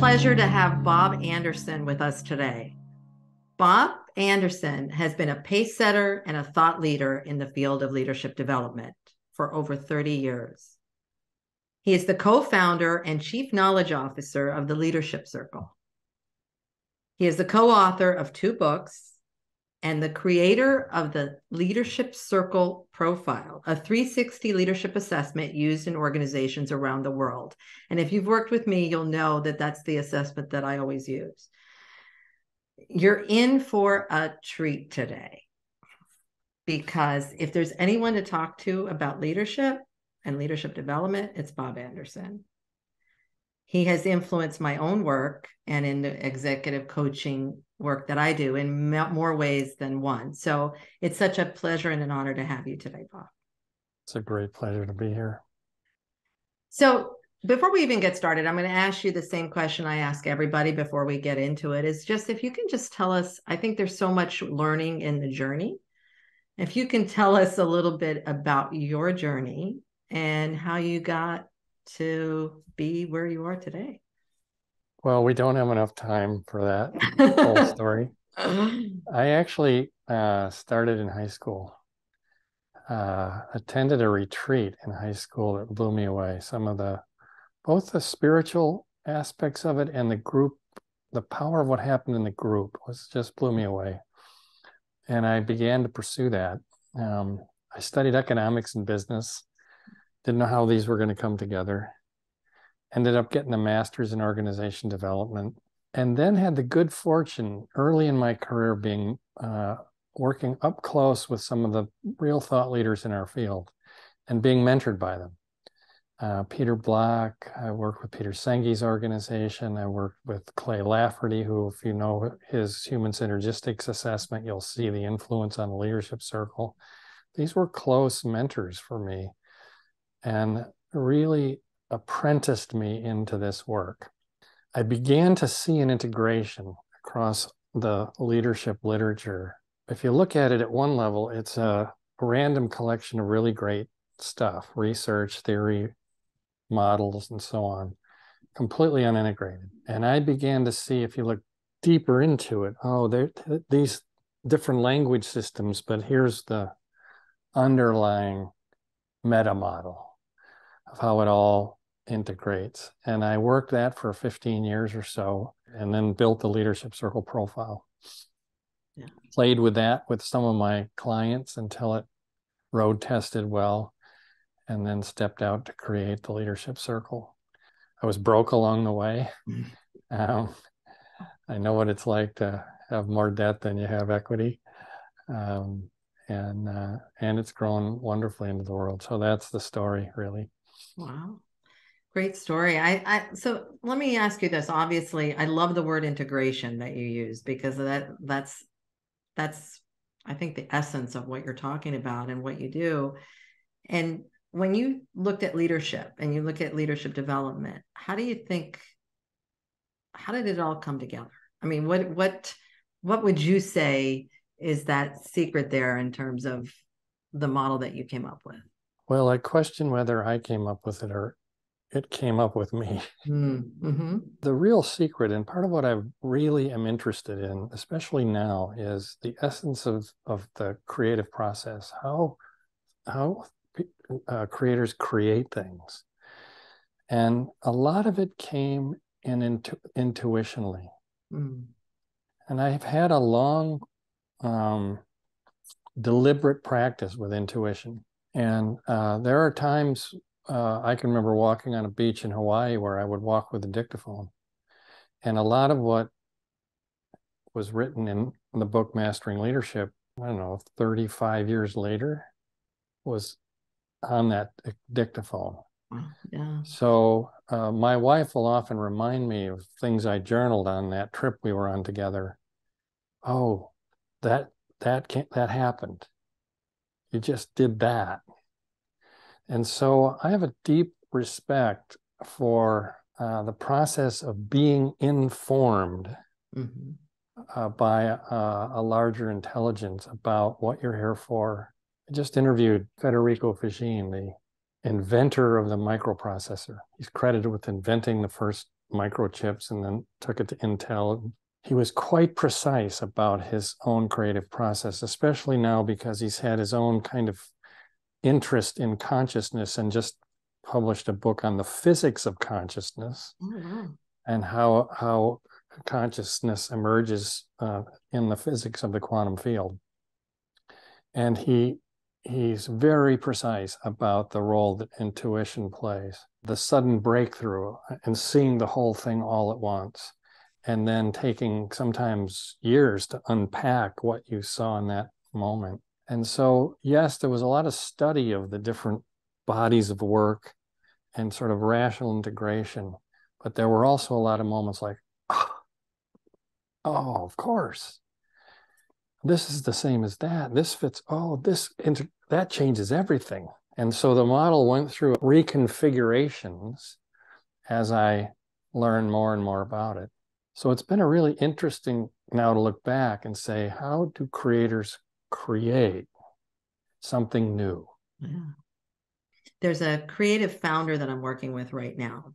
pleasure to have Bob Anderson with us today. Bob Anderson has been a pace setter and a thought leader in the field of leadership development for over 30 years. He is the co-founder and chief knowledge officer of the Leadership Circle. He is the co-author of 2 books and the creator of the Leadership Circle Profile, a 360 leadership assessment used in organizations around the world. And if you've worked with me, you'll know that that's the assessment that I always use. You're in for a treat today, because if there's anyone to talk to about leadership and leadership development, it's Bob Anderson. He has influenced my own work and in the executive coaching work that I do in more ways than one. So it's such a pleasure and an honor to have you today, Bob. It's a great pleasure to be here. So before we even get started, I'm going to ask you the same question I ask everybody before we get into it, is just if you can just tell us, I think there's so much learning in the journey. If you can tell us a little bit about your journey and how you got to be where you are today. Well, we don't have enough time for that whole story. I actually started in high school, attended a retreat in high school that blew me away. Both the spiritual aspects of it and the group, the power of what happened in the group just blew me away. And I began to pursue that. I studied economics and business, didn't know how these were going to come together. Ended up getting a master's in organization development, and then had the good fortune early in my career being working up close with some of the real thought leaders in our field and being mentored by them. Peter Block, I worked with Peter Senge's organization. I worked with Clay Lafferty, who, if you know his human synergistics assessment, you'll see the influence on the Leadership Circle. These were close mentors for me and really apprenticed me into this work. I began to see an integration across the leadership literature. If you look at it at one level, it's a random collection of really great stuff, research, theory, models, and so on, completely unintegrated. And I began to see, if you look deeper into it, these different language systems, but here's the underlying meta model of how it all integrates. And I worked that for 15 years or so, and then built the Leadership Circle Profile. Yeah. Played with that with some of my clients until it road tested well, and then stepped out to create the Leadership Circle. I was broke along the way. I know what it's like to have more debt than you have equity. And it's grown wonderfully into the world. So that's the story, really. Wow. Great story. So let me ask you this. Obviously, I love the word integration that you use, because that's I think the essence of what you're talking about and what you do. And when you looked at leadership and you look at leadership development, how did it all come together? I mean, what would you say is that secret there in terms of the model that you came up with? Well, I question whether I came up with it or it came up with me. Mm-hmm. The real secret, and part of what I really am interested in, especially now, is the essence of the creative process, how creators create things. And a lot of it came in intuitionally. Mm. And I've had a long, deliberate practice with intuition. And there are times I can remember walking on a beach in Hawaii where I would walk with a dictaphone. And a lot of what was written in the book Mastering Leadership, I don't know, 35 years later, was on that dictaphone. Yeah. So my wife will often remind me of things I journaled on that trip we were on together. Oh, that happened. You just did that. And so I have a deep respect for the process of being informed by a larger intelligence about what you're here for. I just interviewed Federico Fagin, the inventor of the microprocessor. He's credited with inventing the first microchips and then took it to Intel. He was quite precise about his own creative process, especially now because he's had his own kind of interest in consciousness and just published a book on the physics of consciousness. Oh, wow. And how consciousness emerges in the physics of the quantum field. And he's very precise about the role that intuition plays, the sudden breakthrough and seeing the whole thing all at once, and then taking sometimes years to unpack what you saw in that moment. And so, yes, there was a lot of study of the different bodies of work and sort of rational integration, but there were also a lot of moments like, oh, of course. This is the same as that. This fits. Oh, that changes everything. And so the model went through reconfigurations as I learned more and more about it. So it's been a really interesting now to look back and say, how do creators create something new? Yeah. There's a creative founder that I'm working with right now.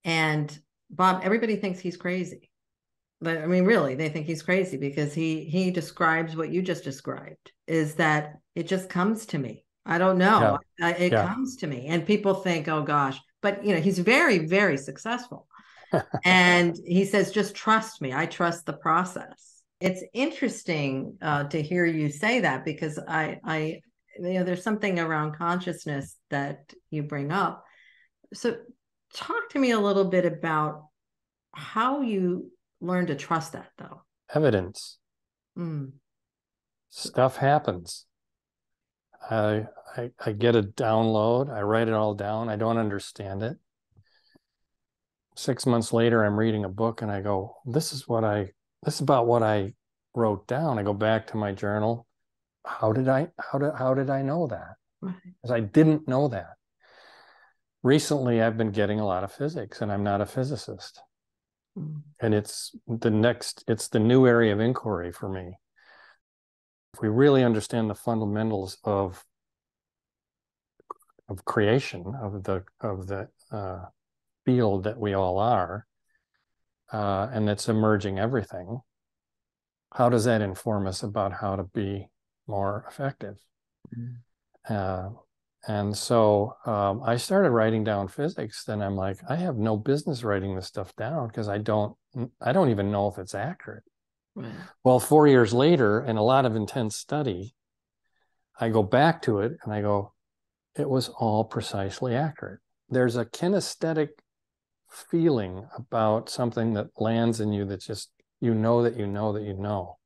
And Bob, everybody thinks he's crazy. But I mean, really, they think he's crazy because he describes what you just described, is that it just comes to me. I don't know. It comes to me. And people think, oh gosh, but he's very, very successful. And he says, just trust me. I trust the process. It's interesting to hear you say that, because I there's something around consciousness that you bring up. So talk to me a little bit about how you learn to trust that, though. Evidence. Stuff happens. I get a download. I write it all down. I don't understand it. 6 months later, I'm reading a book and I go, this is about what I wrote down. I go back to my journal. How did I know that? Right. Because I didn't know that. Recently, I've been getting a lot of physics, and I'm not a physicist. And it's the new area of inquiry for me. If we really understand the fundamentals of creation, of the field that we all are, and that's emerging everything, how does that inform us about how to be more effective? And so I started writing down physics. Then I'm like, I have no business writing this stuff down because I don't even know if it's accurate. Right. Well, 4 years later, in a lot of intense study, I go back to it and I go, it was all precisely accurate. There's a kinesthetic feeling about something that lands in you that's just, that you know.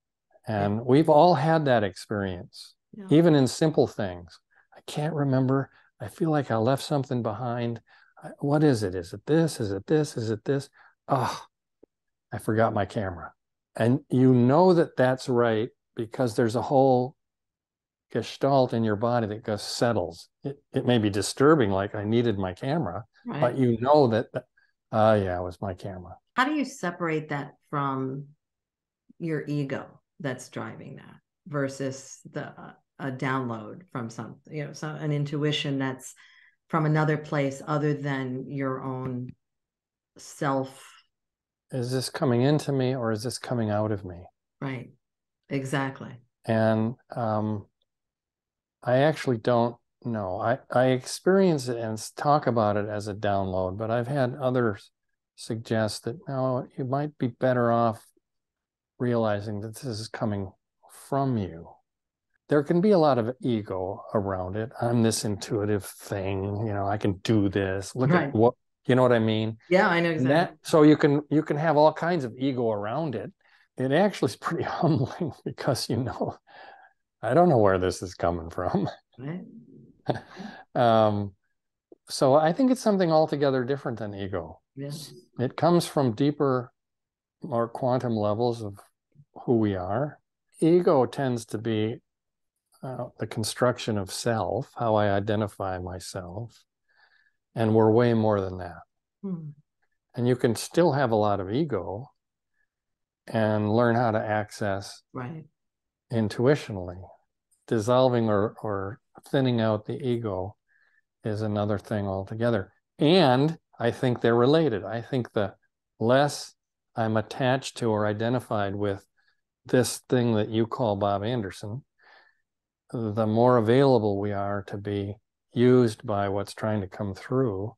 And we've all had that experience, even in simple things. I can't remember. I feel like I left something behind. What is it? Is it this? Is it this? Is it this? Oh, I forgot my camera. And that's right because there's a whole gestalt in your body that just settles. It may be disturbing, like I needed my camera, right. But it was my camera. How do you separate that from your ego that's driving that versus a download from something, an intuition that's from another place other than your own self? Is this coming into me or is this coming out of me? Right. Exactly. And I actually don't know. I experience it and talk about it as a download, but I've had others suggest that no, you might be better off realizing that this is coming from you. There can be a lot of ego around it. I'm this intuitive thing, I can do this. Look right. At what, you know what I mean? Yeah, I know exactly. So you can have all kinds of ego around it. It actually is pretty humbling because, I don't know where this is coming from. Right. So I think it's something altogether different than ego. Yes. It comes from deeper, more quantum levels of who we are. Ego tends to be the construction of self, how I identify myself. And we're way more than that. And you can still have a lot of ego and learn how to access right. intuitionally. Dissolving or thinning out the ego is another thing altogether. And I think they're related. I think the less I'm attached to or identified with this thing that you call Bob Anderson, the more available we are to be used by what's trying to come through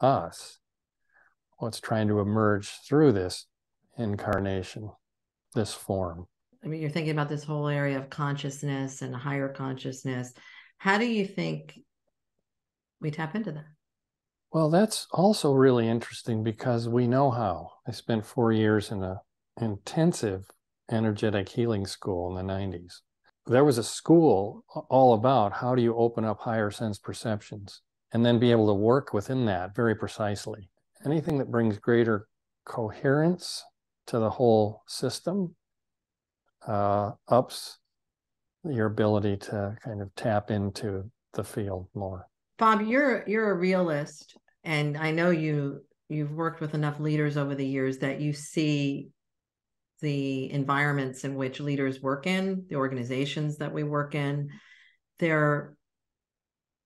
us, what's trying to emerge through this incarnation, this form. I mean, you're thinking about this whole area of consciousness and higher consciousness. How do you think we tap into that? Well, that's also really interesting because we know how. I spent 4 years in an intensive energetic healing school in the 90s. There was a school all about how do you open up higher sense perceptions and then be able to work within that very precisely. Anything that brings greater coherence to the whole system ups your ability to kind of tap into the field more. Bob, you're a realist, and I know you've worked with enough leaders over the years that you see the environments in which leaders work in, the organizations that we work in. They're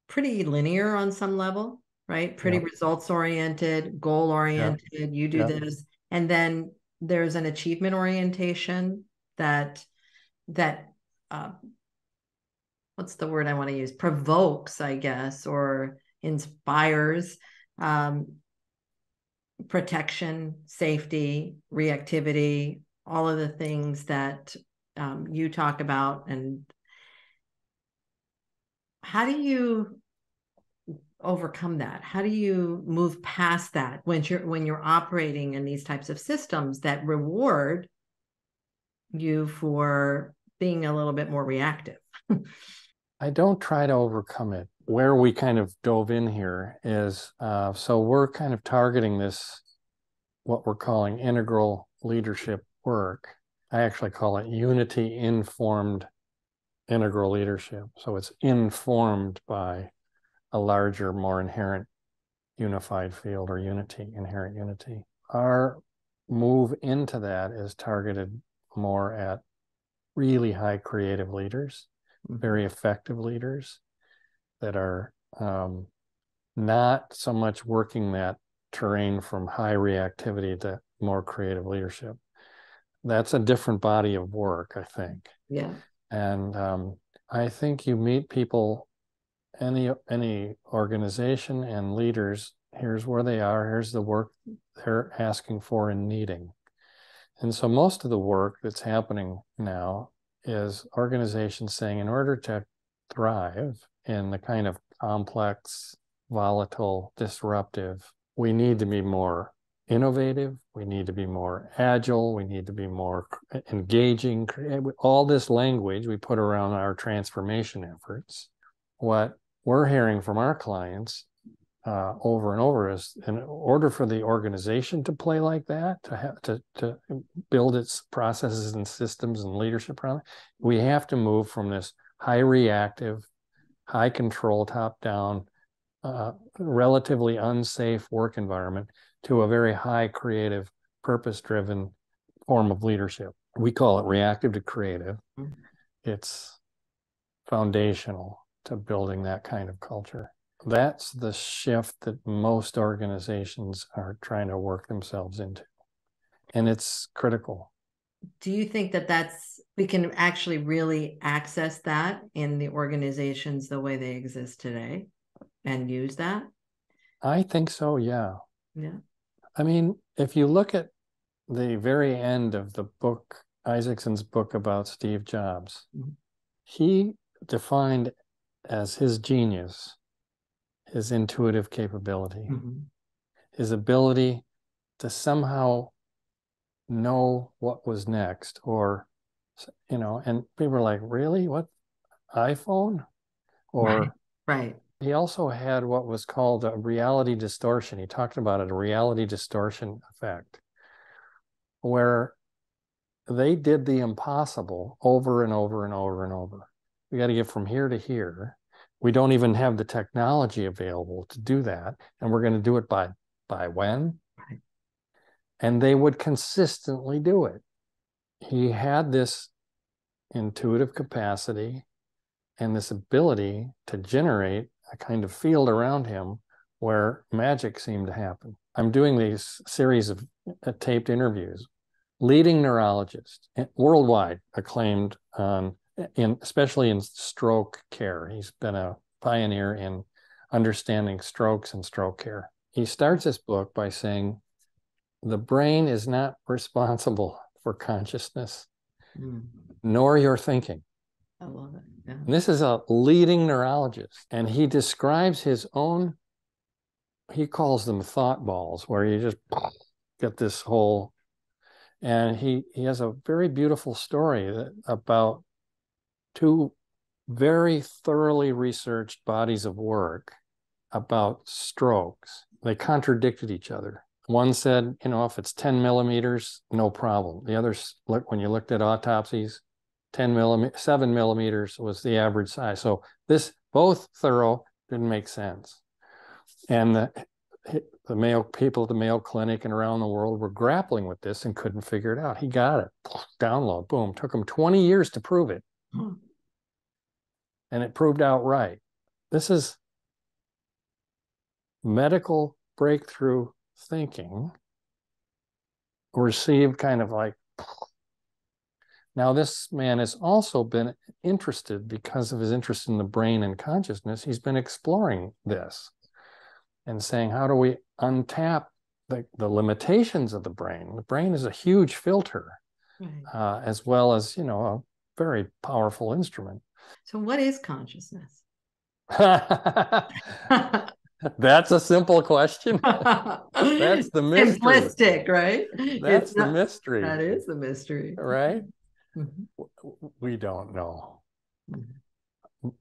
pretty linear on some level, right? Pretty results oriented, goal oriented. You do this, and then there's an achievement orientation that what's the word I want to use? Provokes, I guess, or inspires protection, safety, reactivity, all of the things that you talk about. And how do you overcome that? How do you move past that when you're operating in these types of systems that reward you for being a little bit more reactive? I don't try to overcome it. Where we kind of dove in here is, so we're kind of targeting this, what we're calling integral leadership work. I actually call it unity-informed integral leadership. So it's informed by a larger, more inherent unified field or unity, inherent unity. Our move into that is targeted more at really high creative leaders, very effective leaders that are not so much working that terrain from high reactivity to more creative leadership. That's a different body of work, I think. Yeah. And I think you meet people, any organization and leaders, here's where they are, here's the work they're asking for and needing. And so most of the work that's happening now is organizations saying, in order to thrive in the kind of complex, volatile, disruptive, we need to be more innovative, we need to be more agile, we need to be more engaging. All this language we put around our transformation efforts. What we're hearing from our clients over and over is, in order for the organization to play like that, to build its processes and systems and leadership around it, we have to move from this high reactive, high control, top down, relatively unsafe work environment to a very high creative, purpose driven form of leadership. We call it reactive to creative. It's foundational to building that kind of culture. That's the shift that most organizations are trying to work themselves into. And it's critical. Do you think that we can actually really access that in the organizations the way they exist today and use that? I think so, yeah. Yeah. I mean, if you look at the very end of the book, Isaacson's book about Steve Jobs, he defined as his genius his intuitive capability, his ability to somehow know what was next, or, and people were like, really? What, iPhone? Or right. He also had what was called a reality distortion. He talked about it, a reality distortion effect, where they did the impossible over and over and over and over. We got to get from here to here. We don't even have the technology available to do that. And we're going to do it by when? Right. And they would consistently do it. He had this intuitive capacity and this ability to generate a kind of field around him where magic seemed to happen. I'm doing these series of taped interviews, leading neurologists, worldwide acclaimed, especially in stroke care. He's been a pioneer in understanding strokes and stroke care. He starts this book by saying, the brain is not responsible for consciousness, nor your thinking. I love it. Yeah. And this is a leading neurologist, and he describes his own, he calls them thought balls, where you just get this whole, and he has a very beautiful story about two very thoroughly researched bodies of work about strokes. They contradicted each other. One said, if it's 10 millimeters, no problem. The others, when you looked at autopsies, 7 millimeters was the average size. So this, both thorough, didn't make sense. And the Mayo people at the Mayo Clinic and around the world were grappling with this and couldn't figure it out. He got it. Download, boom. Took him 20 years to prove it. And it proved out right. This is medical breakthrough thinking received kind of like. Now, this man has also been interested, because of his interest in the brain and consciousness, he's been exploring this and saying, how do we untap the limitations of the brain? The brain is a huge filter, right. As well as, a very powerful instrument. So what is consciousness? That's a simple question. That's the mystery. Simplistic, right? That's the mystery. That is the mystery. Right? We don't know.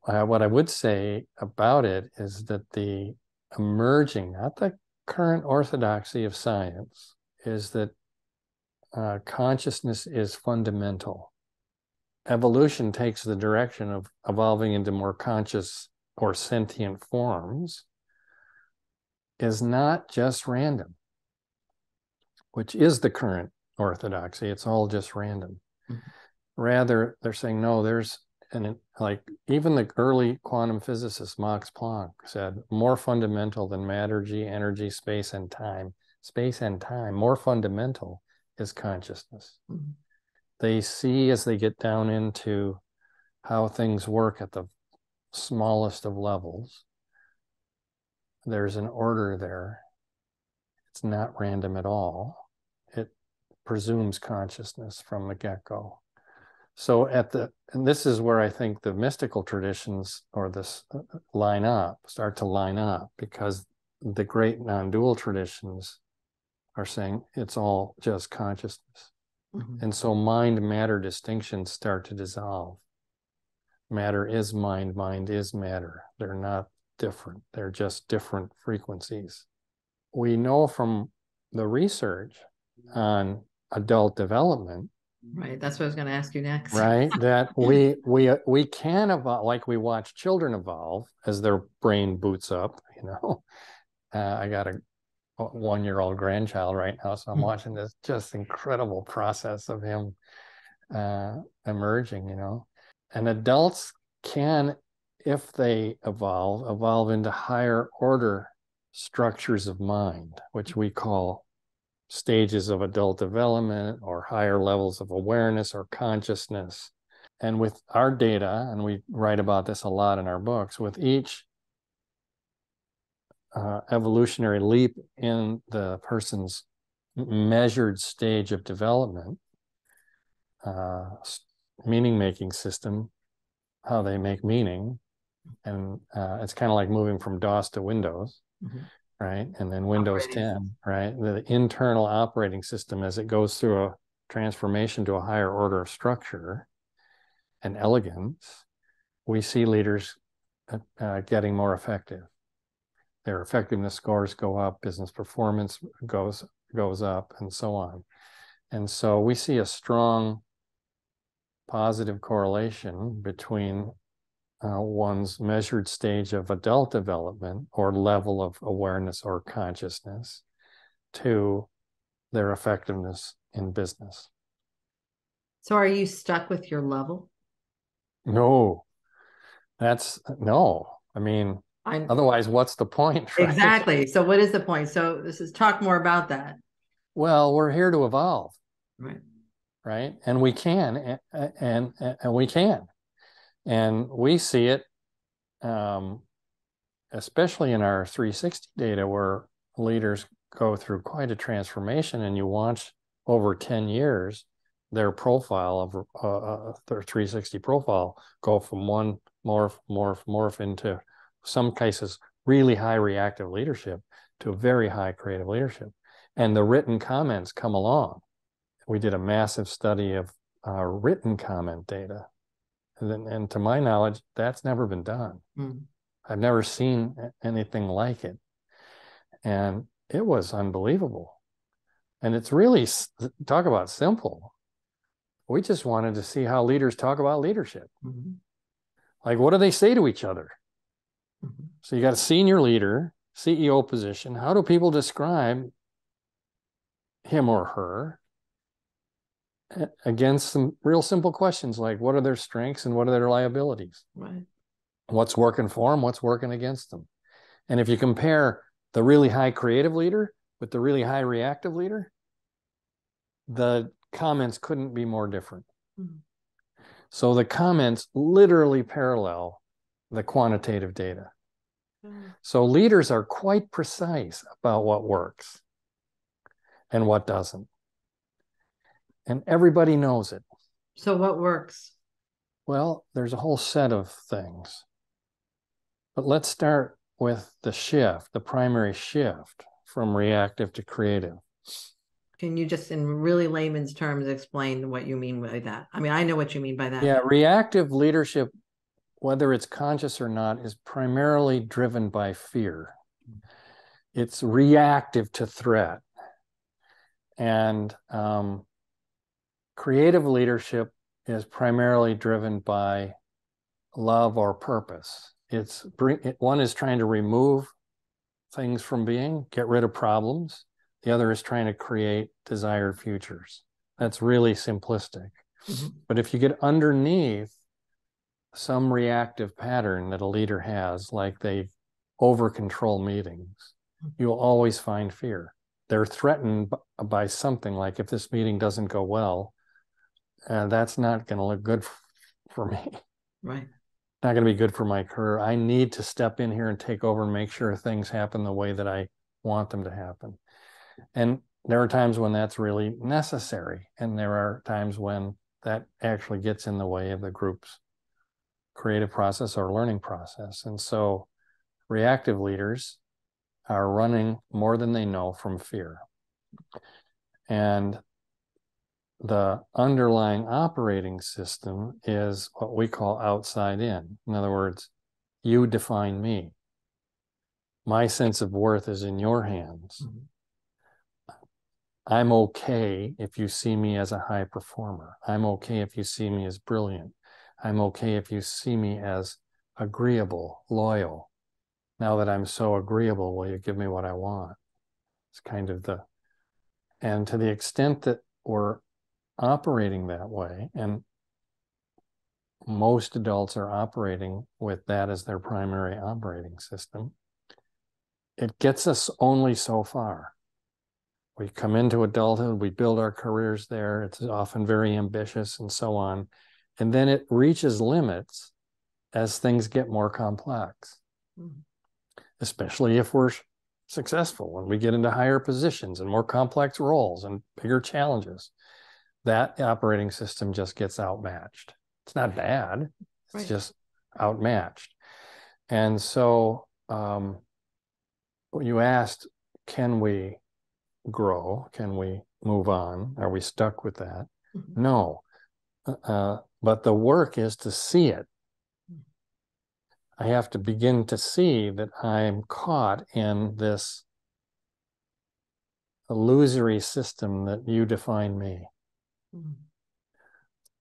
What I would say about it is that the emerging, not the current orthodoxy of science, is that consciousness is fundamental. Evolution takes the direction of evolving into more conscious or sentient forms, is not just random, which is the current orthodoxy. It's all just random. Rather, they're saying, no, like even the early quantum physicist Max Planck said, more fundamental than matter, energy, space, and time. Space and time, more fundamental is consciousness. They see, as they get down into how things work at the smallest of levels, there's an order there. It's not random at all. It presumes consciousness from the get-go. So and this is where I think the mystical traditions or this start to line up, because the great non-dual traditions are saying it's all just consciousness. And so mind-matter distinctions start to dissolve. Matter is mind, mind is matter. They're not different. They're just different frequencies. We know from the research on adult development, right, that's what I was going to ask you next, right, that we can evolve, like we watch children evolve as their brain boots up. I got a 1-year-old grandchild right now, so I'm watching this just incredible process of him emerging. And adults can, if they evolve into higher order structures of mind, which we call stages of adult development or higher levels of awareness or consciousness. And with our data, and we write about this a lot in our books, with each evolutionary leap in the person's measured stage of development, meaning-making system, how they make meaning, and it's kind of like moving from DOS to Windows, right? And then Windows 10, right? The internal operating system, as it goes through a transformation to a higher order of structure and elegance, we see leaders getting more effective. Their effectiveness scores go up, business performance goes up, and so on. And so we see a strong positive correlation between one's measured stage of adult development or level of awareness or consciousness to their effectiveness in business. So are you stuck with your level? No. I mean, Otherwise, what's the point, right? Exactly. So what is the point? So this is talk more about that. Well, we're here to evolve, Right. right? And we can, and we can, and we see it, especially in our 360 data, where leaders go through quite a transformation, and you watch over 10 years their profile of their 360 profile go from one morph into some cases really high reactive leadership to a very high creative leadership. And the written comments come along. We did a massive study of written comment data. And to my knowledge, that's never been done. I've never seen anything like it. And it was unbelievable. And it's really, talk about simple. We just wanted to see how leaders talk about leadership. Like, what do they say to each other? So you got a senior leader, CEO position. How do people describe him or her against some real simple questions like, what are their strengths and what are their liabilities? Right. What's working for them? What's working against them? And if you compare the really high creative leader with the really high reactive leader, the comments couldn't be more different. So the comments literally parallel the quantitative data. So leaders are quite precise about what works and what doesn't. And everybody knows it. So what works? Well, there's a whole set of things. But let's start with the shift, the primary shift from reactive to creative. Can you just, in really layman's terms, explain what you mean by that? I mean, I know what you mean by that. Yeah, reactive leadership, whether it's conscious or not, is primarily driven by fear. It's reactive to threat. And creative leadership is primarily driven by love or purpose. One is trying to remove things from being, get rid of problems. The other is trying to create desired futures. That's really simplistic. But if you get underneath some reactive pattern that a leader has, like they over control meetings, you'll always find fear. They're threatened by something, like if this meeting doesn't go well, that's not going to look good for me. Right. Not going to be good for my career. I need to step in here and take over and make sure things happen the way that I want them to happen. And there are times when that's really necessary. And there are times when that actually gets in the way of the group's creative process or learning process. And so reactive leaders are running more than they know from fear. And the underlying operating system is what we call outside in. In other words, you define me. My sense of worth is in your hands. I'm okay if you see me as a high performer. I'm okay if you see me as brilliant. I'm okay if you see me as agreeable, loyal. Now that I'm so agreeable, will you give me what I want? It's kind of and to the extent that we're operating that way, and most adults are operating with that as their primary operating system, it gets us only so far. We come into adulthood, we build our careers there, it's often very ambitious and so on, and then it reaches limits as things get more complex, especially if we're successful, when we get into higher positions and more complex roles and bigger challenges. That operating system just gets outmatched. It's not bad, it's just outmatched. And so you asked, can we grow? Can we move on? Are we stuck with that? No. But the work is to see it. I have to begin to see that I'm caught in this illusory system that you define me.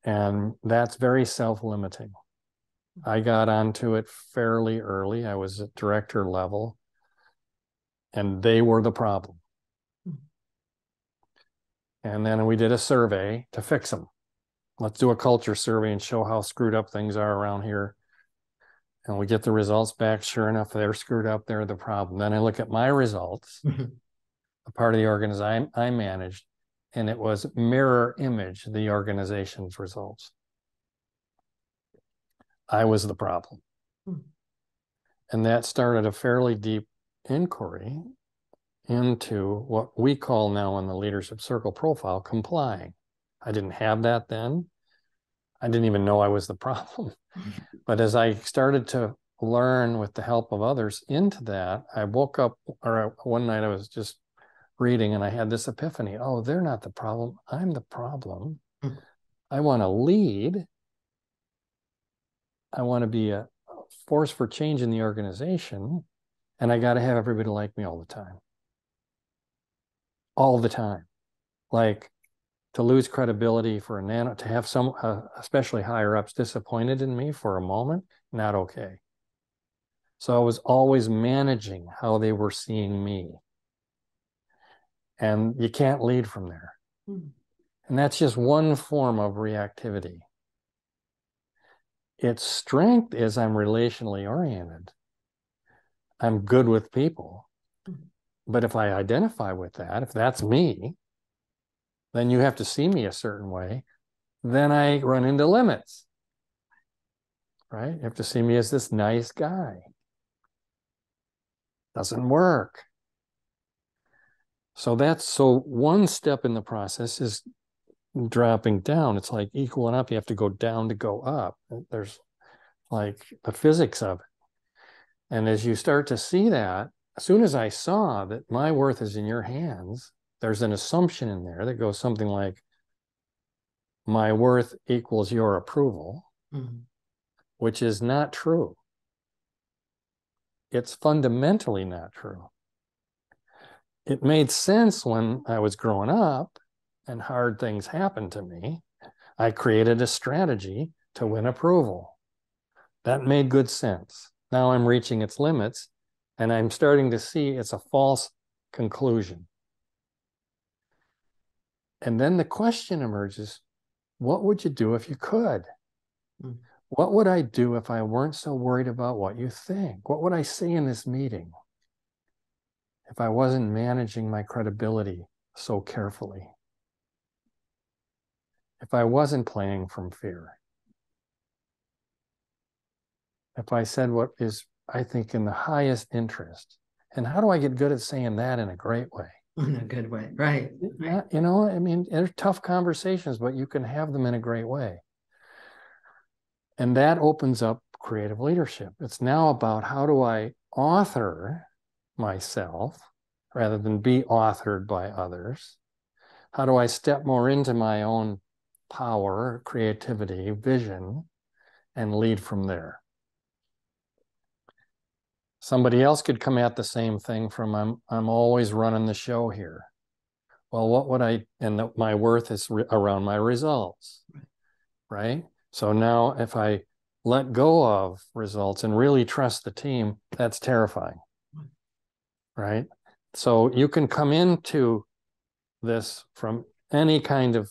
And that's very self-limiting. I got onto it fairly early. I was at director level, and they were the problem. And then we did a survey to fix them. Let's do a culture survey and show how screwed up things are around here. And we get the results back. Sure enough, they're screwed up. They're the problem. Then I look at my results, a part of the organization I managed, and it was mirror image the organization's results. I was the problem. And that started a fairly deep inquiry into what we call now in the leadership circle profile, complying. I didn't have that then. I didn't even know I was the problem. But as I started to learn with the help of others into that, I woke up, or one night I was just reading and I had this epiphany. Oh, they're not the problem. I'm the problem. I want to lead. I want to be a force for change in the organization. And I got to have everybody like me all the time. All the time. Like, to lose credibility for a nano, to have some, especially higher ups, disappointed in me for a moment, not okay. So I was always managing how they were seeing me. And you can't lead from there. And that's just one form of reactivity. Its strength is I'm relationally oriented. I'm good with people. But if I identify with that, if that's me, then you have to see me a certain way. Then I run into limits, right? You have to see me as this nice guy. Doesn't work. So one step in the process is dropping down. It's like equaling up. You have to go down to go up. There's like the physics of it. And as you start to see that, as soon as I saw that my worth is in your hands, there's an assumption in there that goes something like, my worth equals your approval, which is not true. It's fundamentally not true. It made sense when I was growing up and hard things happened to me. I created a strategy to win approval. That made good sense. Now I'm reaching its limits and I'm starting to see it's a false conclusion. And then the question emerges, what would you do if you could? What would I do if I weren't so worried about what you think? What would I say in this meeting if I wasn't managing my credibility so carefully? If I wasn't playing from fear? If I said what is, I think, in the highest interest? And how do I get good at saying that in a great way? In a good way, right? You know, I mean, they're tough conversations, but you can have them in a great way. And that opens up creative leadership. It's now about how do I author myself rather than be authored by others? How do I step more into my own power, creativity, vision, and lead from there? Somebody else could come at the same thing from I'm always running the show here. Well, what would my worth is around my results, right? So now if I let go of results and really trust the team, that's terrifying, right? So you can come into this from any kind of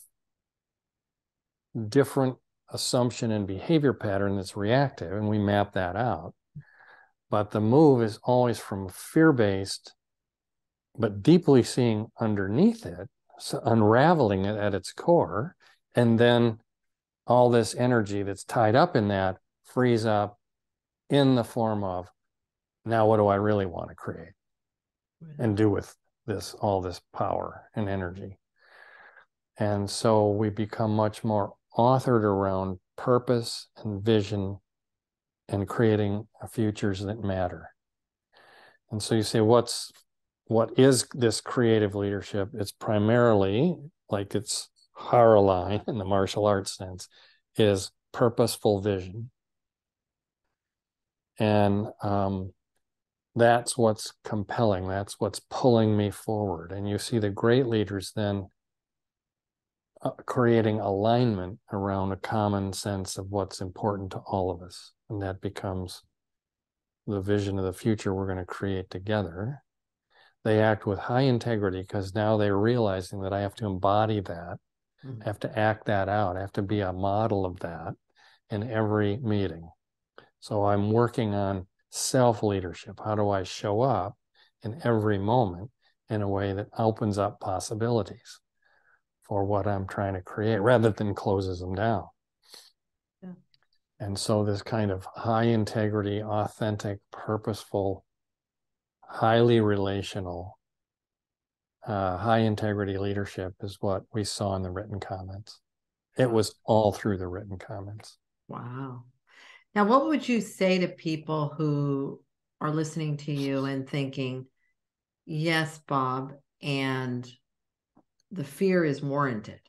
different assumption and behavior pattern that's reactive, and we map that out. But the move is always from fear-based, but deeply seeing underneath it, so unraveling it at its core, and then all this energy that's tied up in that frees up in the form of, now what do I really want to create and do with this, all this power and energy? And so we become much more authored around purpose and vision and creating futures that matter. And so you say, what is this creative leadership? It's primarily, like it's Harline in the martial arts sense, is purposeful vision. And that's what's compelling. That's what's pulling me forward. And you see the great leaders then creating alignment around a common sense of what's important to all of us. And that becomes the vision of the future we're going to create together. They act with high integrity because now they're realizing that I have to embody that. I have to act that out. I have to be a model of that in every meeting. So I'm working on self-leadership. How do I show up in every moment in a way that opens up possibilities for what I'm trying to create rather than closes them down? Yeah. And so this kind of high integrity, authentic, purposeful, highly relational, high integrity leadership is what we saw in the written comments. It was all through the written comments. Wow. Now, what would you say to people who are listening to you and thinking, yes, Bob, and the fear is warranted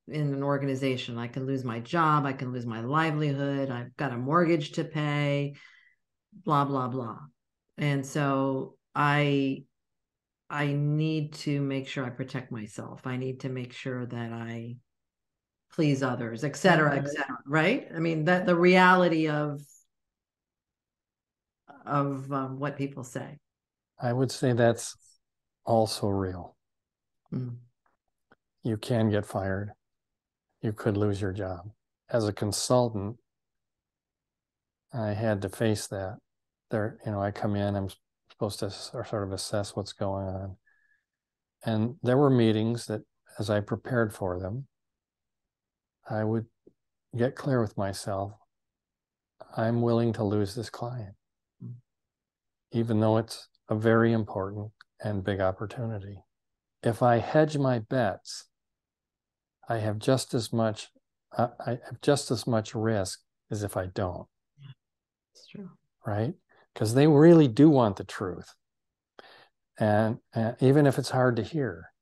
in an organization? I can lose my job, I can lose my livelihood, I've got a mortgage to pay, blah, blah, blah. And so I need to make sure I protect myself. I need to make sure that I please others, et cetera, right? I mean, that the reality of what people say. I would say that's also real. Mm. You can get fired. You could lose your job. As a consultant, I had to face that. There, I come in, I'm supposed to sort of assess what's going on. And there were meetings that, as I prepared for them, I would get clear with myself. I'm willing to lose this client, even though it's a very important and big opportunity. If I hedge my bets, I have just as much risk as if I don't. It's true. Right? Because they really do want the truth. And even if it's hard to hear.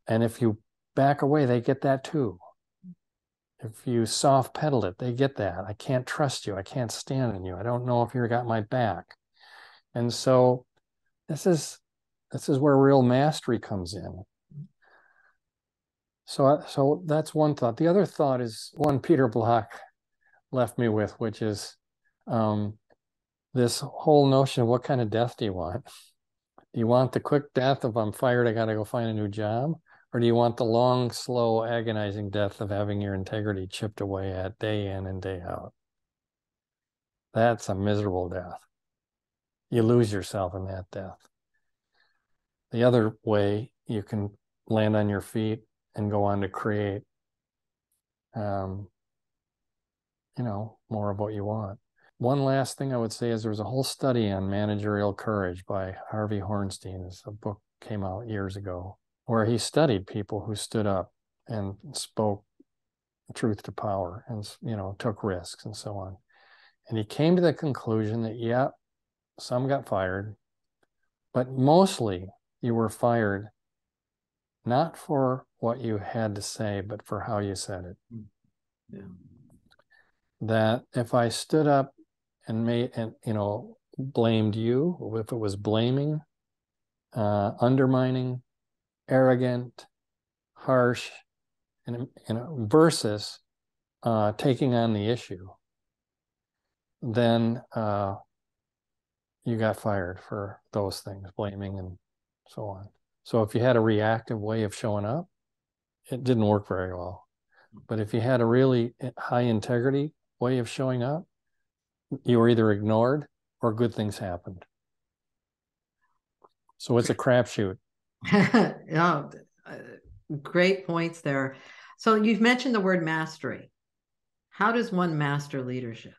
And if you back away, they get that too. If you soft pedal it, they get that. I can't trust you. I can't stand on you. I don't know if you got my back. And so this is where real mastery comes in. So that's one thought. The other thought is one Peter Block left me with, which is this whole notion of what kind of death do you want? Do you want the quick death of I'm fired, I got to go find a new job? Or do you want the long, slow, agonizing death of having your integrity chipped away at day in and day out? That's a miserable death. You lose yourself in that death. The other way, you can land on your feet and go on to create, more of what you want. One last thing I would say is there was a whole study on managerial courage by Harvey Hornstein. A book came out years ago where he studied people who stood up and spoke truth to power and, took risks and so on. And he came to the conclusion that, yeah, some got fired, but mostly you were fired not for what you had to say, but for how you said it. Yeah. That if I stood up and blamed you, if it was blaming, undermining, arrogant, harsh, and versus taking on the issue, then you got fired for those things, blaming and so on. So if you had a reactive way of showing up, it didn't work very well. But if you had a really high integrity way of showing up, you were either ignored or good things happened. So it's a crapshoot. Yeah, great points there. So you've mentioned the word mastery. How does one master leadership?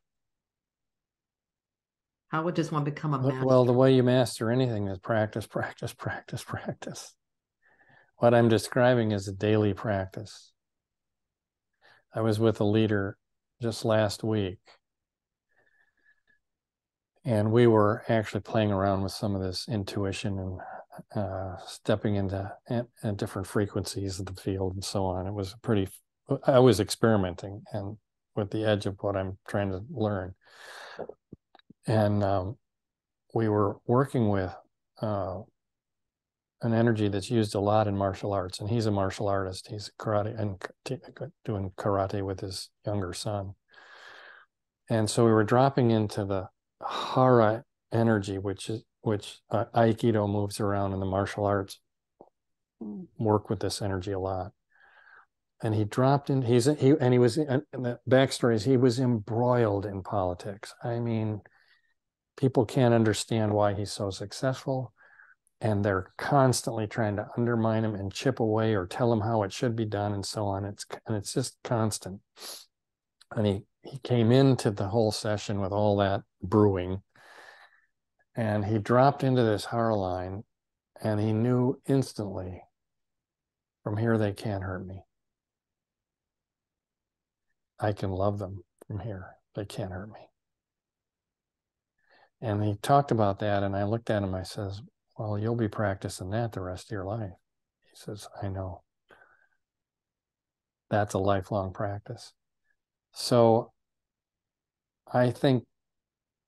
How does one become a master? Well, the way you master anything is practice, practice, practice, practice. What I'm describing is a daily practice. I was with a leader just last week, and we were actually playing around with some of this intuition and stepping into different frequencies of the field and so on. It was I was experimenting and with the edge of what I'm trying to learn. And we were working with an energy that's used a lot in martial arts. And he's a martial artist. He's karate and doing karate with his younger son. And so we were dropping into the hara energy, which Aikido moves around in the martial arts, work with this energy a lot. and he dropped in. He was, and the backstory is he was embroiled in politics. I mean, people can't understand why he's so successful, and they're constantly trying to undermine him and chip away or tell him how it should be done and so on. It's just constant. And he came into the whole session with all that brewing, and he dropped into this hour line, and he knew instantly, from here they can't hurt me. I can love them from here. They can't hurt me. And he talked about that, and I looked at him, I says, well, you'll be practicing that the rest of your life. He says, I know. That's a lifelong practice. So I think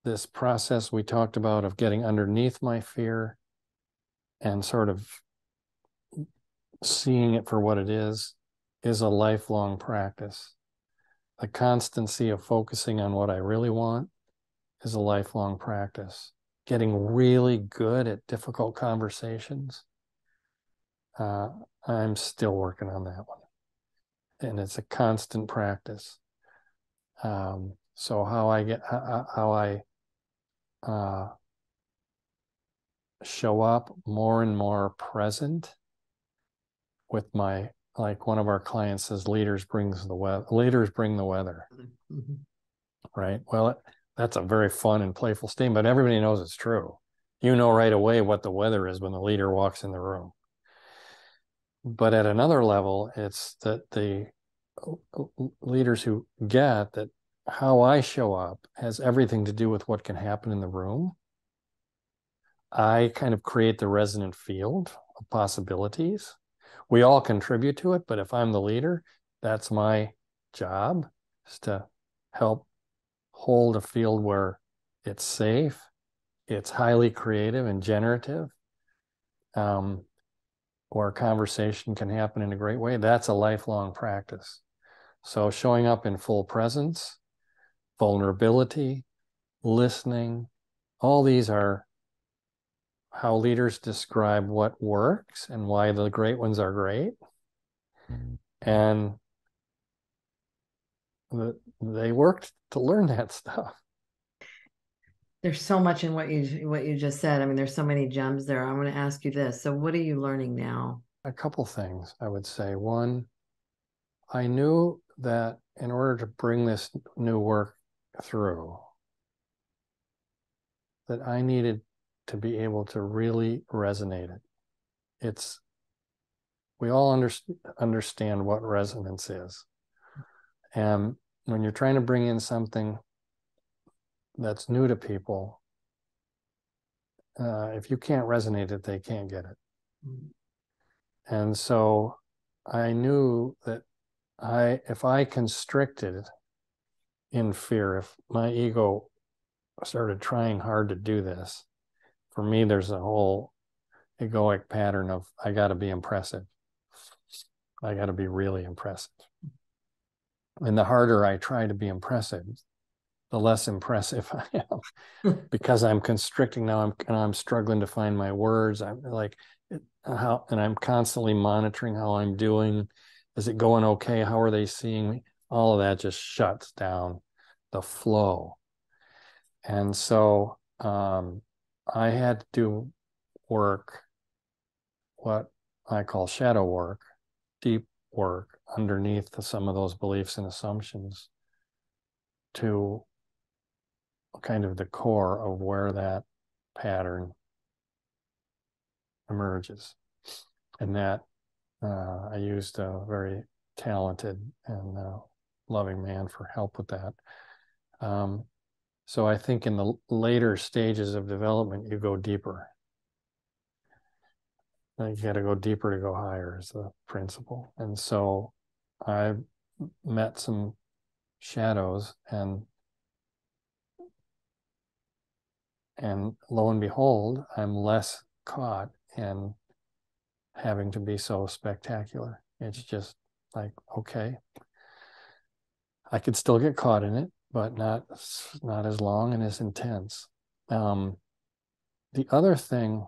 this process we talked about of getting underneath my fear and sort of seeing it for what it is a lifelong practice. The constancy of focusing on what I really want is a lifelong practice. Getting really good at difficult conversations, I'm still working on that one. And it's a constant practice. So how I show up more and more present with my, like one of our clients says, leaders bring the weather. Mm-hmm. Right? Well, that's a very fun and playful statement, but everybody knows it's true. You know right away what the weather is when the leader walks in the room. But at another level, it's that the leaders who get that how I show up has everything to do with what can happen in the room. I kind of create the resonant field of possibilities. We all contribute to it, but if I'm the leader, that's my job, is to help hold a field where it's safe, it's highly creative and generative, where conversation can happen in a great way. That's a lifelong practice. So showing up in full presence, vulnerability, listening, all these are how leaders describe what works and why the great ones are great. And they worked to learn that stuff. There's so much in what you just said. I mean, there's so many gems there. I want to ask you this. So what are you learning now? A couple things I would say. One, I knew that in order to bring this new work through, that I needed to be able to really resonate it. We all understand what resonance is. And when you're trying to bring in something that's new to people, if you can't resonate it, they can't get it. And so I knew that if I constricted in fear, if my ego started trying hard to do this, for me, there's a whole egoic pattern of I got to be impressive. I got to be really impressive. And the harder I try to be impressive, the less impressive I am because I'm constricting now. I'm struggling to find my words. I'm like, and I'm constantly monitoring how I'm doing. Is it going okay? How are they seeing me? All of that just shuts down the flow. And so I had to do work, what I call shadow work, deep work underneath some of those beliefs and assumptions to kind of the core of where that pattern emerges. And that I used a very talented and loving man for help with that. So I think in the later stages of development, you go deeper. You got to go deeper to go higher is the principle. And so I met some shadows, and lo and behold, I'm less caught in having to be so spectacular. It's just like, okay, I could still get caught in it, but not as long and as intense. The other thing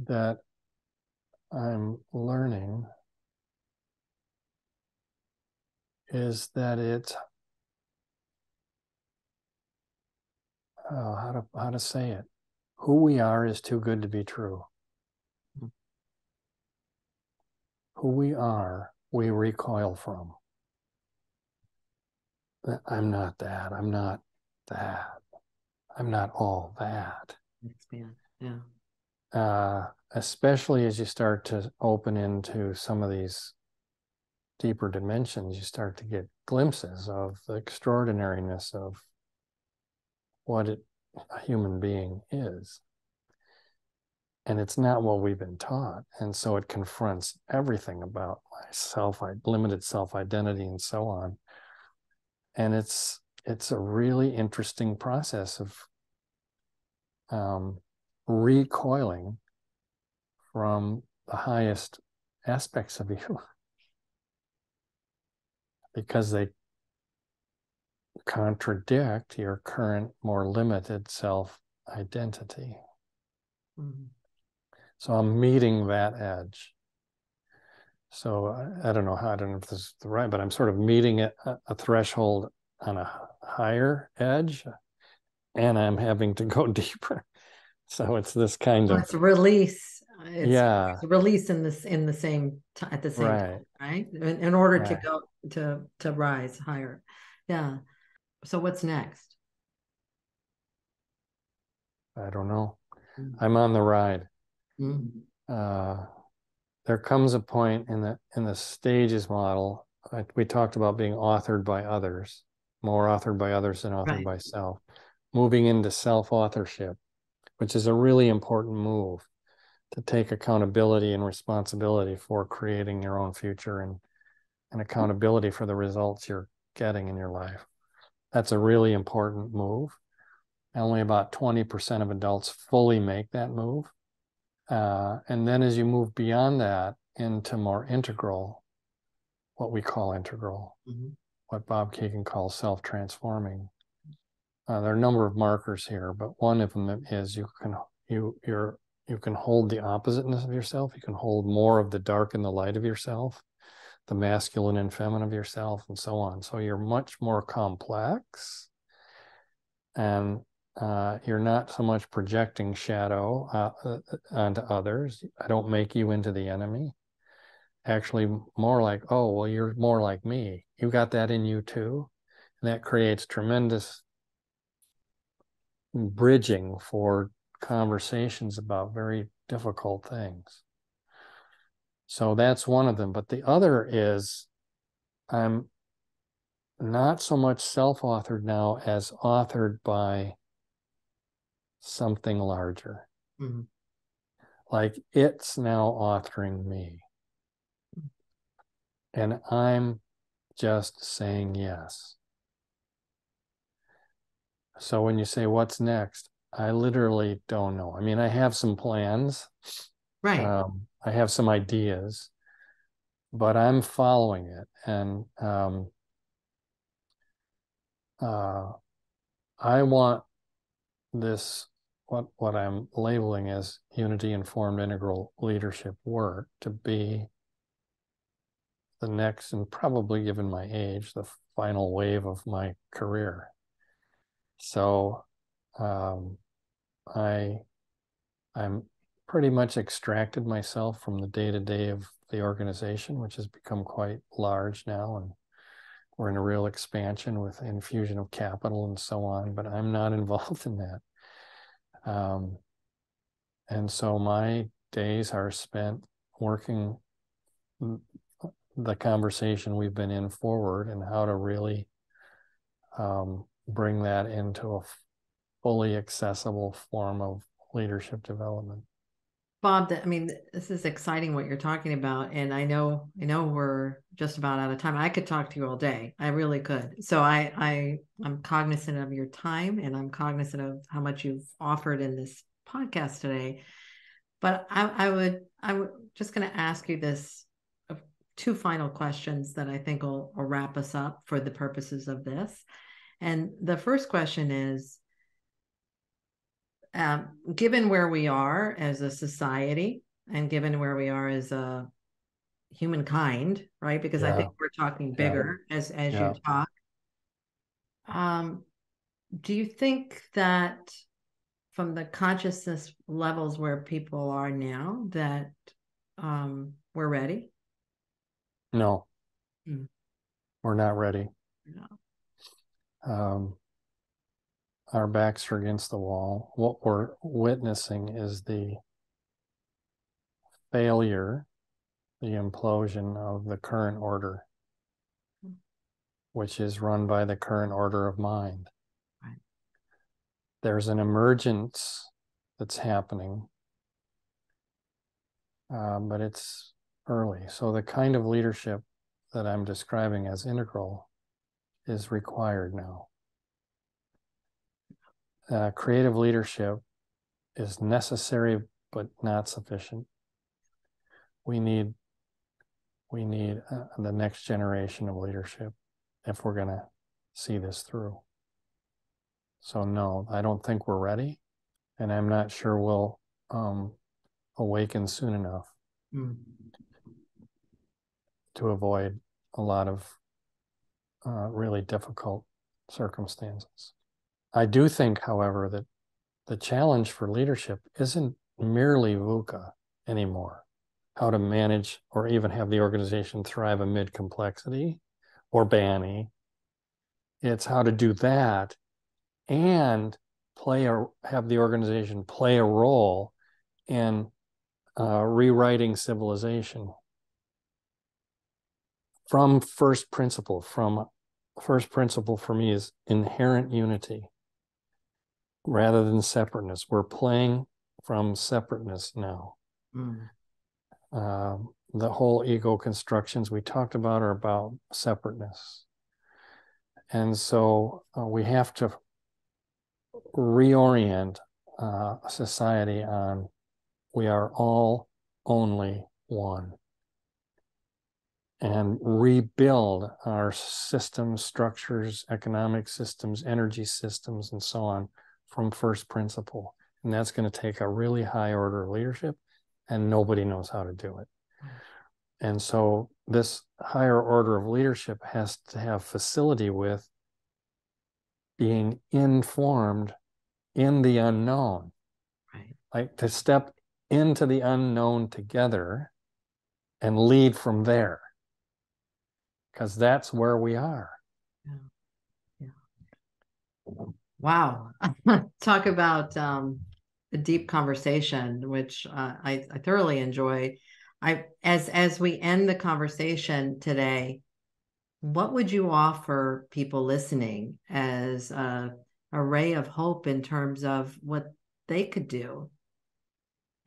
that I'm learning is that it's how to say it. Who we are is too good to be true. Who we are, we recoil from. I'm not that. I'm not that. I'm not all that. Expand. Yeah. Especially as you start to open into some of these deeper dimensions, you start to get glimpses of the extraordinariness of what a human being is. And it's not what we've been taught. And so it confronts everything about my limited self-identity and so on. And it's a really interesting process of recoiling from the highest aspects of you because they contradict your current, more limited self-identity. Mm-hmm. So I'm meeting that edge. So I don't know if this is right, but I'm sort of meeting a threshold on a higher edge, and I'm having to go deeper. So it's this kind of it's a release. It's yeah, a release at the same time, right? In order to go to rise higher. Yeah. So what's next? I don't know. I'm on the ride. There comes a point in the stages model. We talked about being authored by others, more authored by others than authored by self. Moving into self-authorship, which is a really important move to take accountability and responsibility for creating your own future and accountability for the results you're getting in your life. That's a really important move. Only about 20% of adults fully make that move. And then as you move beyond that into more integral, what we call integral, what Bob Kagan calls self-transforming. There are a number of markers here, but one of them is you can hold the oppositeness of yourself. You can hold more of the dark and the light of yourself, the masculine and feminine of yourself, and so on. So you're much more complex, and you're not so much projecting shadow onto others. I don't make you into the enemy. Actually, more like, oh, well, you're more like me. You got that in you too. And that creates tremendous bridging for conversations about very difficult things. So that's one of them. But the other is I'm not so much self-authored now as authored by something larger. Mm-hmm. Like it's now authoring me. And I'm just saying yes. So when you say what's next, I literally don't know. I mean, I have some plans. Right. I have some ideas, but I'm following it. And I want this, what I'm labeling as unity-informed integral leadership work to be the next, and probably given my age, the final wave of my career. So I'm pretty much extracted myself from the day-to-day of the organization, which has become quite large now, and we're in a real expansion with infusion of capital and so on, but I'm not involved in that. And so my days are spent working the conversation we've been in forward and how to really bring that into a fully accessible form of leadership development. Bob, this is exciting what you're talking about. And I know we're just about out of time. I could talk to you all day. I really could. So I'm cognizant of your time, and I'm cognizant of how much you've offered in this podcast today. But I'm just going to ask you this two final questions that I think will wrap us up for the purposes of this. And the first question is, given where we are as a society, and given where we are as a humankind, right? Because I think Yeah, we're talking yeah, bigger as you yeah. talk. Do you think that from the consciousness levels where people are now that we're ready? No, Mm. we're not ready. No. Um, our backs are against the wall. What we're witnessing is the failure, the implosion of the current order, which is run by the current order of mind. Right. There's an emergence that's happening, but it's early. So the kind of leadership that I'm describing as integral is required now. Creative leadership is necessary but not sufficient. We need the next generation of leadership if we're going to see this through. So no, I don't think we're ready, and I'm not sure we'll awaken soon enough to avoid a lot of really difficult circumstances. I do think, however, that the challenge for leadership isn't merely VUCA anymore, how to manage or even have the organization thrive amid complexity or BANI. It's how to do that and have the organization play a role in rewriting civilization from first principle. From first principle for me is inherent unity rather than separateness. We're playing from separateness now. Mm. The whole ego constructions we talked about are about separateness. And so we have to reorient society on we are all only one, and rebuild our systems, structures, economic systems, energy systems, and so on from first principle. And that's going to take a really high order of leadership, and nobody knows how to do it. And so this higher order of leadership has to have facility with being informed in the unknown. Right. Like to step into the unknown together and lead from there, because that's where we are. Yeah. Yeah. Wow. Talk about a deep conversation, which I thoroughly enjoy. As we end the conversation today, what would you offer people listening as a ray of hope in terms of what they could do?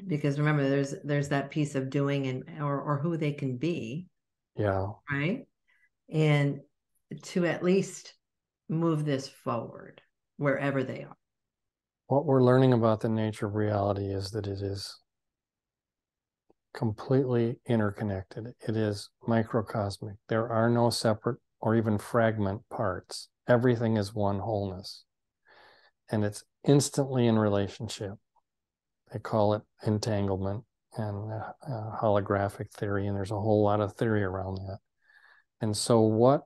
Because remember, there's that piece of doing and or who they can be, Yeah. right? And to at least move this forward wherever they are. What we're learning about the nature of reality is that it is completely interconnected. It is microcosmic. There are no separate or even fragment parts. Everything is one wholeness. And it's instantly in relationship. They call it entanglement and holographic theory, and there's a whole lot of theory around that. And so what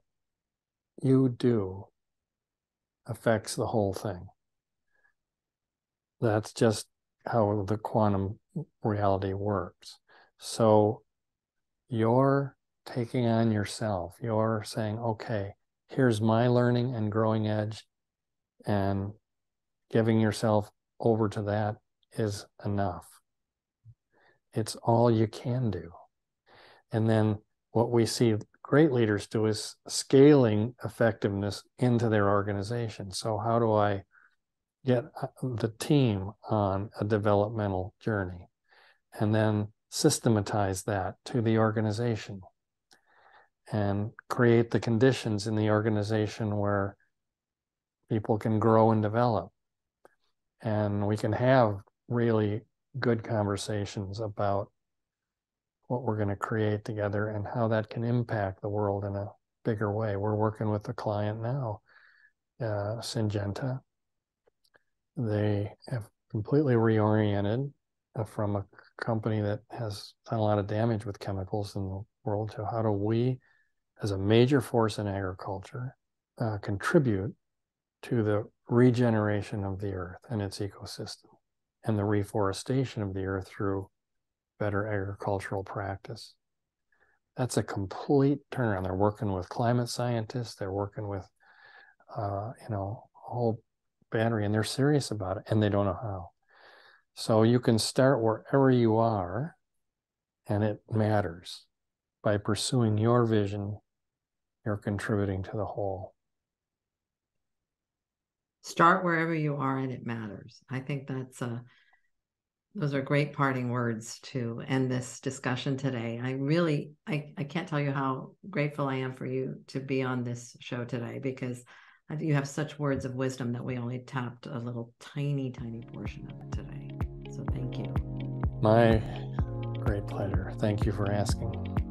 you do affects the whole thing. That's just how the quantum reality works. So you're taking on yourself. You're saying, okay, here's my learning and growing edge, and giving yourself over to that is enough. It's all you can do. And then what we see great leaders do is scaling effectiveness into their organization. So how do I get the team on a developmental journey and then systematize that to the organization and create the conditions in the organization where people can grow and develop, and we can have really good conversations about what we're going to create together and how that can impact the world in a bigger way. We're working with a client now, Syngenta. They have completely reoriented from a company that has done a lot of damage with chemicals in the world, to how do we, as a major force in agriculture, contribute to the regeneration of the earth and its ecosystem, and the reforestation of the earth through better agricultural practice. That's a complete turnaround. They're working with climate scientists. They're working with, a whole battery, and they're serious about it, and they don't know how. So you can start wherever you are, and it matters. By pursuing your vision, you're contributing to the whole. Start wherever you are, and it matters. I think those are great parting words to end this discussion today. I can't tell you how grateful I am for you to be on this show today, because you have such words of wisdom that we only tapped a little tiny portion of it today. So thank you. My great pleasure. Thank you for asking.